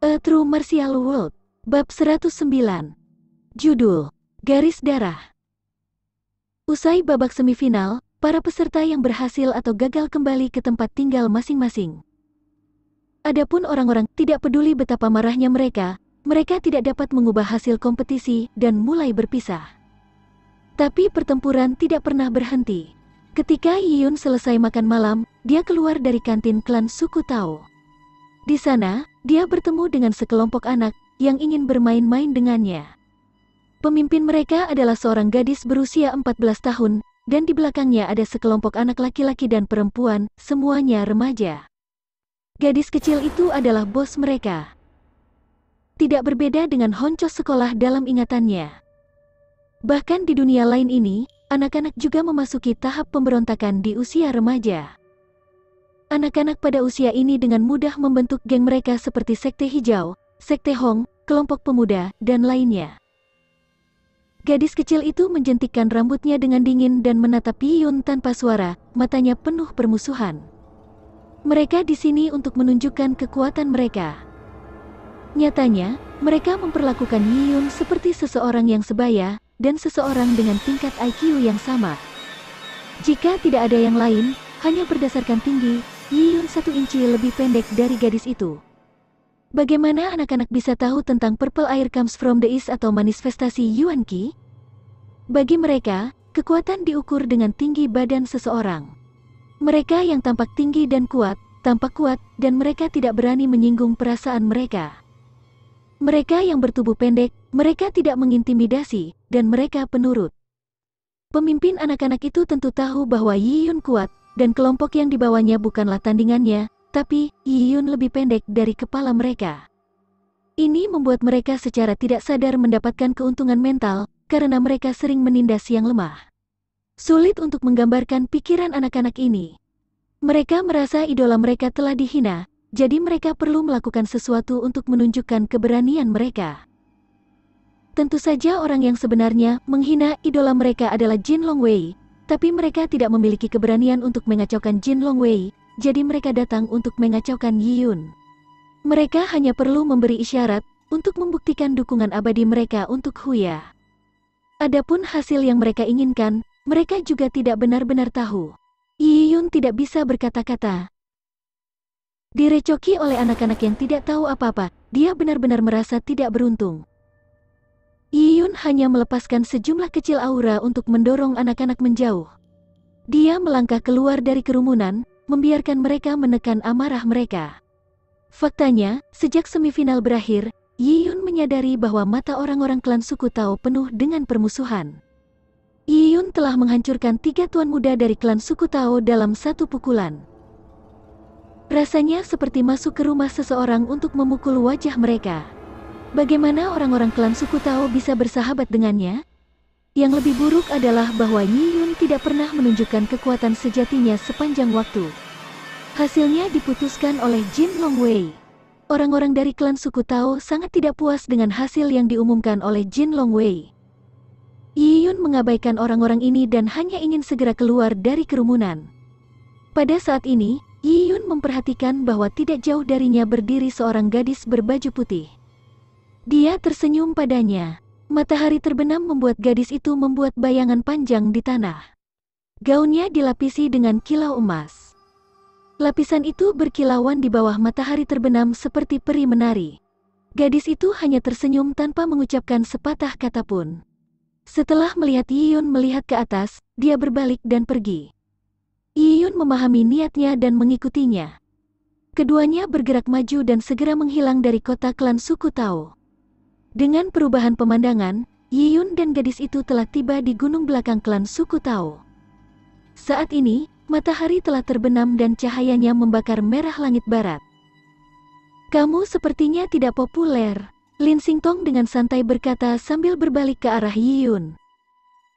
A True Martial World, Bab 109. Judul, Garis Darah. Usai babak semifinal, para peserta yang berhasil atau gagal kembali ke tempat tinggal masing-masing. Adapun orang-orang tidak peduli betapa marahnya mereka tidak dapat mengubah hasil kompetisi dan mulai berpisah. Tapi pertempuran tidak pernah berhenti. Ketika Yiyun selesai makan malam, dia keluar dari kantin klan suku Tao. Di sana, dia bertemu dengan sekelompok anak yang ingin bermain-main dengannya. Pemimpin mereka adalah seorang gadis berusia 14 tahun, dan di belakangnya ada sekelompok anak laki-laki dan perempuan, semuanya remaja. Gadis kecil itu adalah bos mereka. Tidak berbeda dengan honcos sekolah dalam ingatannya. Bahkan di dunia lain ini, anak-anak juga memasuki tahap pemberontakan di usia remaja. Anak-anak pada usia ini dengan mudah membentuk geng mereka seperti Sekte Hijau, Sekte Hong, kelompok pemuda, dan lainnya. Gadis kecil itu menjentikkan rambutnya dengan dingin dan menatap Yiyun tanpa suara, matanya penuh permusuhan. Mereka di sini untuk menunjukkan kekuatan mereka. Nyatanya, mereka memperlakukan Yiyun seperti seseorang yang sebaya, dan seseorang dengan tingkat IQ yang sama. Jika tidak ada yang lain, hanya berdasarkan tinggi, Yiyun 1 inci lebih pendek dari gadis itu. Bagaimana anak-anak bisa tahu tentang Purple Air Comes from the East atau manifestasi Yuan Qi? Bagi mereka, kekuatan diukur dengan tinggi badan seseorang. Mereka yang tampak tinggi dan kuat, tampak kuat, dan mereka tidak berani menyinggung perasaan mereka. Mereka yang bertubuh pendek, mereka tidak mengintimidasi, dan mereka penurut. Pemimpin anak-anak itu tentu tahu bahwa Yiyun kuat, dan kelompok yang dibawanya bukanlah tandingannya, tapi Yiyun lebih pendek dari kepala mereka. Ini membuat mereka secara tidak sadar mendapatkan keuntungan mental, karena mereka sering menindas yang lemah. Sulit untuk menggambarkan pikiran anak-anak ini. Mereka merasa idola mereka telah dihina, jadi mereka perlu melakukan sesuatu untuk menunjukkan keberanian mereka. Tentu saja orang yang sebenarnya menghina idola mereka adalah Jin Longwei, tapi mereka tidak memiliki keberanian untuk mengacaukan Jin Longwei, jadi mereka datang untuk mengacaukan Yiyun. Mereka hanya perlu memberi isyarat untuk membuktikan dukungan abadi mereka untuk Huya. Adapun hasil yang mereka inginkan, mereka juga tidak benar-benar tahu. Yiyun tidak bisa berkata-kata. Direcoki oleh anak-anak yang tidak tahu apa-apa, dia benar-benar merasa tidak beruntung. Yiyun hanya melepaskan sejumlah kecil aura untuk mendorong anak-anak menjauh. Dia melangkah keluar dari kerumunan, membiarkan mereka menekan amarah mereka. Faktanya, sejak semifinal berakhir, Yiyun menyadari bahwa mata orang-orang klan suku Tao penuh dengan permusuhan. Yiyun telah menghancurkan 3 tuan muda dari klan suku Tao dalam 1 pukulan. Rasanya seperti masuk ke rumah seseorang untuk memukul wajah mereka. Bagaimana orang-orang klan suku Tao bisa bersahabat dengannya? Yang lebih buruk adalah bahwa Yiyun tidak pernah menunjukkan kekuatan sejatinya sepanjang waktu. Hasilnya diputuskan oleh Jin Longwei. Orang-orang dari klan suku Tao sangat tidak puas dengan hasil yang diumumkan oleh Jin Longwei. Yiyun mengabaikan orang-orang ini dan hanya ingin segera keluar dari kerumunan. Pada saat ini, Yiyun memperhatikan bahwa tidak jauh darinya berdiri seorang gadis berbaju putih. Dia tersenyum padanya. Matahari terbenam membuat gadis itu membuat bayangan panjang di tanah. Gaunnya dilapisi dengan kilau emas. Lapisan itu berkilauan di bawah matahari terbenam seperti peri menari. Gadis itu hanya tersenyum tanpa mengucapkan sepatah kata pun. Setelah melihat Yiyun melihat ke atas, dia berbalik dan pergi. Yiyun memahami niatnya dan mengikutinya. Keduanya bergerak maju dan segera menghilang dari kota klan suku Tao. Dengan perubahan pemandangan, Yiyun dan gadis itu telah tiba di gunung belakang klan suku Tao. Saat ini, matahari telah terbenam dan cahayanya membakar merah langit barat. Kamu sepertinya tidak populer, Lin Xingtong dengan santai berkata sambil berbalik ke arah Yiyun.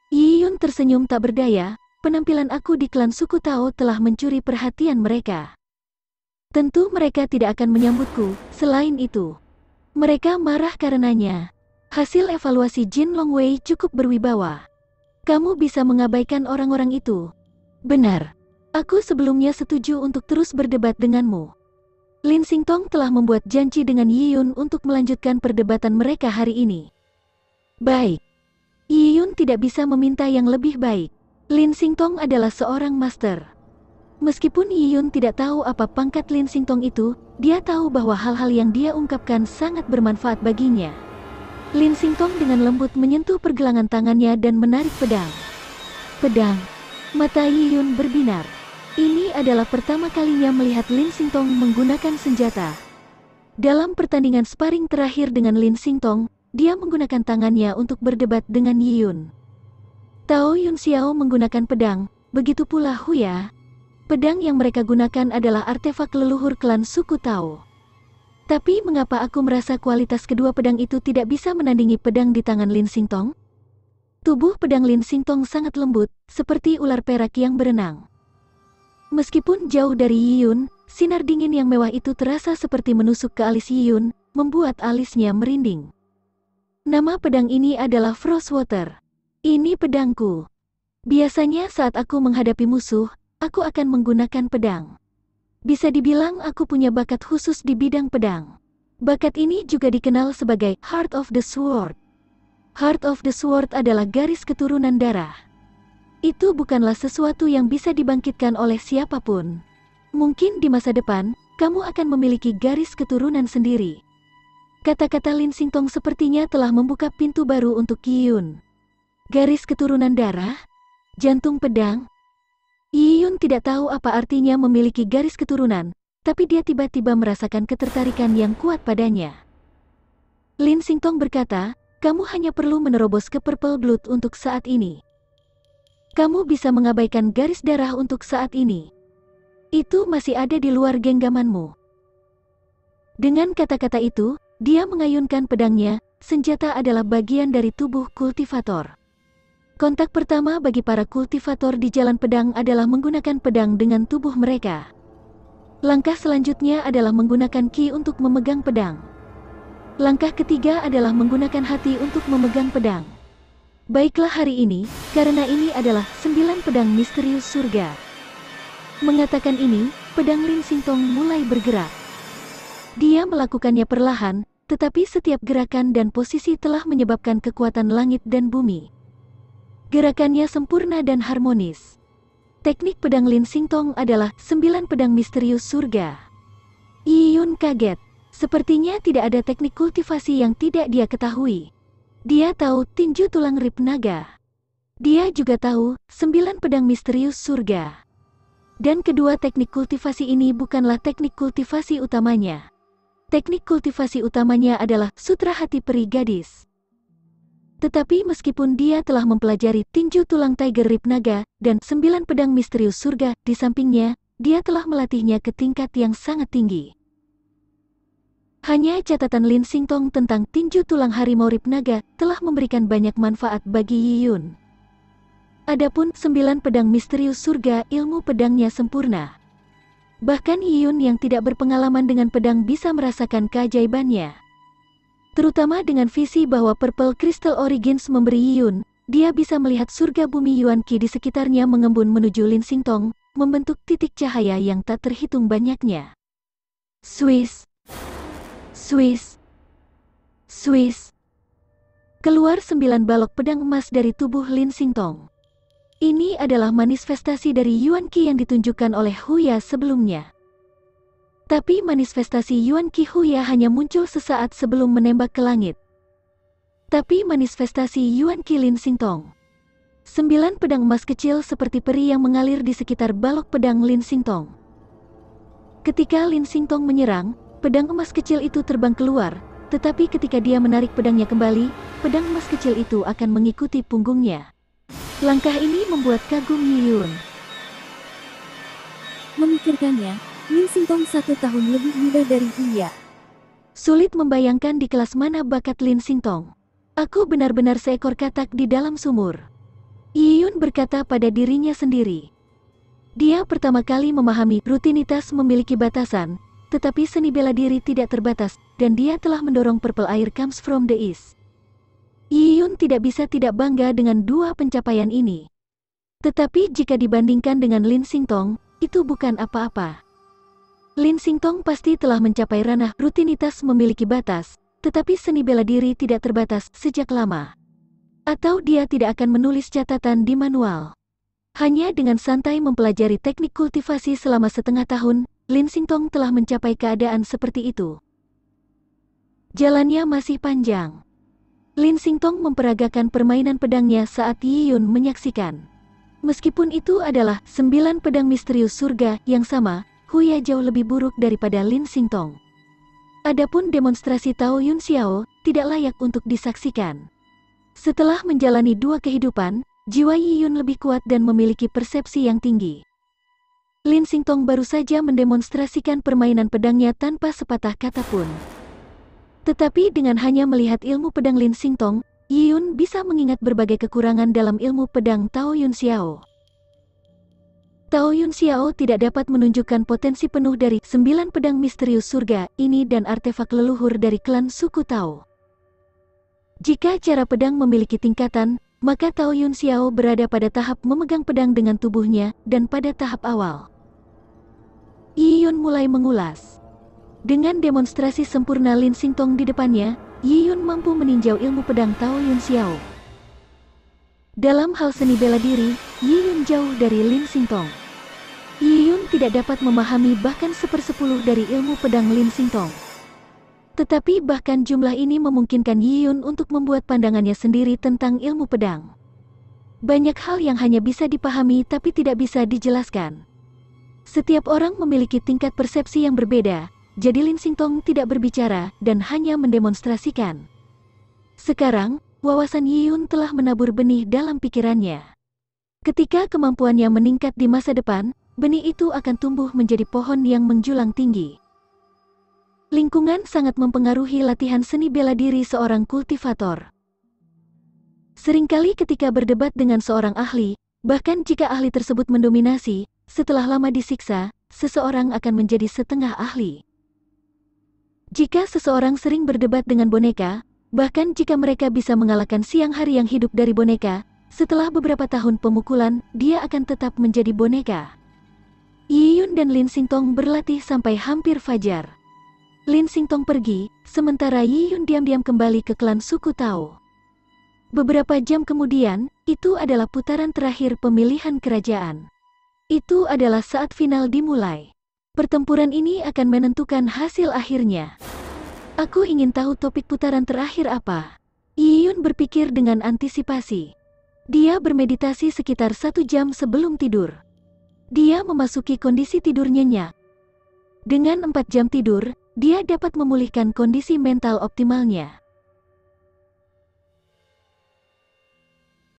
Yiyun tersenyum tak berdaya, penampilan aku di klan suku Tao telah mencuri perhatian mereka. Tentu mereka tidak akan menyambutku, selain itu. Mereka marah karenanya. Hasil evaluasi Jin Longwei cukup berwibawa. Kamu bisa mengabaikan orang-orang itu. Benar. Aku sebelumnya setuju untuk terus berdebat denganmu. Lin Xingtong telah membuat janji dengan Yi Yun untuk melanjutkan perdebatan mereka hari ini. Baik. Yi Yun tidak bisa meminta yang lebih baik. Lin Xingtong adalah seorang master. Meskipun Yi Yun tidak tahu apa pangkat Lin Xingtong itu, dia tahu bahwa hal-hal yang dia ungkapkan sangat bermanfaat baginya. Lin Xingtong dengan lembut menyentuh pergelangan tangannya dan menarik pedang. Pedang. Mata Yi Yun berbinar. Ini adalah pertama kalinya melihat Lin Xingtong menggunakan senjata. Dalam pertandingan sparring terakhir dengan Lin Xingtong, dia menggunakan tangannya untuk berdebat dengan Yi Yun. Tao Yun Xiao menggunakan pedang, begitu pula Huya. Pedang yang mereka gunakan adalah artefak leluhur klan suku Tao. Tapi mengapa aku merasa kualitas kedua pedang itu tidak bisa menandingi pedang di tangan Lin Xingtong? Tubuh pedang Lin Xingtong sangat lembut, seperti ular perak yang berenang. Meskipun jauh dari Yi Yun, sinar dingin yang mewah itu terasa seperti menusuk ke alis Yi Yun, membuat alisnya merinding. Nama pedang ini adalah Frostwater. Ini pedangku. Biasanya saat aku menghadapi musuh, aku akan menggunakan pedang. Bisa dibilang aku punya bakat khusus di bidang pedang. Bakat ini juga dikenal sebagai Heart of the Sword. Heart of the Sword adalah garis keturunan darah. Itu bukanlah sesuatu yang bisa dibangkitkan oleh siapapun. Mungkin di masa depan, kamu akan memiliki garis keturunan sendiri. Kata-kata Lin Xingtong sepertinya telah membuka pintu baru untuk Yi Yun. Garis keturunan darah? Jantung pedang? Yi Yun tidak tahu apa artinya memiliki garis keturunan, tapi dia tiba-tiba merasakan ketertarikan yang kuat padanya. Lin Xingtong berkata, kamu hanya perlu menerobos ke Purple Blood untuk saat ini. Kamu bisa mengabaikan garis darah untuk saat ini. Itu masih ada di luar genggamanmu. Dengan kata-kata itu, dia mengayunkan pedangnya. Senjata adalah bagian dari tubuh kultivator. Kontak pertama bagi para kultivator di jalan pedang adalah menggunakan pedang dengan tubuh mereka. Langkah selanjutnya adalah menggunakan ki untuk memegang pedang. Langkah ketiga adalah menggunakan hati untuk memegang pedang. Baiklah hari ini, karena ini adalah 9 pedang misterius surga. Mengatakan ini, pedang Lin Xingtong mulai bergerak. Dia melakukannya perlahan, tetapi setiap gerakan dan posisi telah menyebabkan kekuatan langit dan bumi. Gerakannya sempurna dan harmonis. Teknik pedang Lin Xingtong adalah 9 pedang misterius surga. Yi Yun kaget. Sepertinya tidak ada teknik kultivasi yang tidak dia ketahui. Dia tahu tinju tulang rib naga. Dia juga tahu 9 pedang misterius surga. Dan kedua teknik kultivasi ini bukanlah teknik kultivasi utamanya. Teknik kultivasi utamanya adalah sutra hati peri gadis. Tetapi meskipun dia telah mempelajari tinju tulang tiger rib naga dan 9 pedang misterius surga di sampingnya, dia telah melatihnya ke tingkat yang sangat tinggi. Hanya catatan Lin Xingtong tentang tinju tulang harimau rib naga telah memberikan banyak manfaat bagi Yi Yun. Adapun 9 pedang misterius surga, ilmu pedangnya sempurna. Bahkan Yi Yun yang tidak berpengalaman dengan pedang bisa merasakan keajaibannya. Terutama dengan visi bahwa Purple Crystal Origins memberi Yi Yun, dia bisa melihat surga bumi Yuan Qi di sekitarnya mengembun menuju Lin Xingtong, membentuk titik cahaya yang tak terhitung banyaknya. Swiss. Swiss. Swiss. Keluar 9 balok pedang emas dari tubuh Lin Xingtong. Ini adalah manifestasi dari Yuan Qi yang ditunjukkan oleh Huya sebelumnya. Tapi manifestasi Yuan Qi Huya hanya muncul sesaat sebelum menembak ke langit. Tapi manifestasi Yuan Qi Lin Xingtong. 9 pedang emas kecil seperti peri yang mengalir di sekitar balok pedang Lin Xingtong. Ketika Lin Xingtong menyerang, pedang emas kecil itu terbang keluar, tetapi ketika dia menarik pedangnya kembali, pedang emas kecil itu akan mengikuti punggungnya. Langkah ini membuat kagum Yi Yun. Memikirkannya, Lin Xingtong 1 tahun lebih muda dari dia. Sulit membayangkan di kelas mana bakat Lin Xingtong. Aku benar-benar seekor katak di dalam sumur. Yi Yun berkata pada dirinya sendiri. Dia pertama kali memahami rutinitas memiliki batasan, tetapi seni bela diri tidak terbatas, dan dia telah mendorong Purple Air Comes from the East. Yi Yun tidak bisa tidak bangga dengan dua pencapaian ini. Tetapi jika dibandingkan dengan Lin Xingtong, itu bukan apa-apa. Lin Xingtong pasti telah mencapai ranah rutinitas memiliki batas, tetapi seni bela diri tidak terbatas sejak lama. Atau dia tidak akan menulis catatan di manual. Hanya dengan santai mempelajari teknik kultivasi selama setengah tahun, Lin Xingtong telah mencapai keadaan seperti itu. Jalannya masih panjang. Lin Xingtong memperagakan permainan pedangnya saat Yi Yun menyaksikan. Meskipun itu adalah 9 pedang misterius surga yang sama, Huya jauh lebih buruk daripada Lin Xingtong. Adapun demonstrasi Tao Yun Xiao tidak layak untuk disaksikan. Setelah menjalani 2 kehidupan, jiwa Yi Yun lebih kuat dan memiliki persepsi yang tinggi. Lin Xingtong baru saja mendemonstrasikan permainan pedangnya tanpa sepatah kata pun. Tetapi dengan hanya melihat ilmu pedang Lin Xingtong, Yi Yun bisa mengingat berbagai kekurangan dalam ilmu pedang Tao Yun Xiao. Tao Yun Xiao tidak dapat menunjukkan potensi penuh dari 9 pedang misterius surga ini dan artefak leluhur dari klan suku Tao. Jika cara pedang memiliki tingkatan, maka Tao Yun Xiao berada pada tahap memegang pedang dengan tubuhnya dan pada tahap awal. Yi Yun mulai mengulas. Dengan demonstrasi sempurna Lin Xingtong di depannya, Yi Yun mampu meninjau ilmu pedang Tao Yun Xiao. Dalam hal seni bela diri, Yi Yun jauh dari Lin Xingtong. Yi Yun tidak dapat memahami bahkan 1/10 dari ilmu pedang Lin Xingtong. Tetapi bahkan jumlah ini memungkinkan Yi Yun untuk membuat pandangannya sendiri tentang ilmu pedang. Banyak hal yang hanya bisa dipahami tapi tidak bisa dijelaskan. Setiap orang memiliki tingkat persepsi yang berbeda, jadi Lin Xingtong tidak berbicara dan hanya mendemonstrasikan. Sekarang, wawasan Yi Yun telah menabur benih dalam pikirannya. Ketika kemampuannya meningkat di masa depan, benih itu akan tumbuh menjadi pohon yang menjulang tinggi. Lingkungan sangat mempengaruhi latihan seni bela diri seorang kultivator. Seringkali ketika berdebat dengan seorang ahli, bahkan jika ahli tersebut mendominasi, setelah lama disiksa, seseorang akan menjadi setengah ahli. Jika seseorang sering berdebat dengan boneka, bahkan jika mereka bisa mengalahkan siang hari yang hidup dari boneka, setelah beberapa tahun pemukulan, dia akan tetap menjadi boneka. Yi Yun dan Lin Xingtong berlatih sampai hampir fajar. Lin Xingtong pergi, sementara Yi Yun diam-diam kembali ke klan suku Tao. Beberapa jam kemudian, itu adalah putaran terakhir pemilihan kerajaan. Itu adalah saat final dimulai. Pertempuran ini akan menentukan hasil akhirnya. Aku ingin tahu topik putaran terakhir apa. Yi Yun berpikir dengan antisipasi. Dia bermeditasi sekitar 1 jam sebelum tidur. Dia memasuki kondisi tidur nyenyak. Dengan 4 jam tidur, dia dapat memulihkan kondisi mental optimalnya.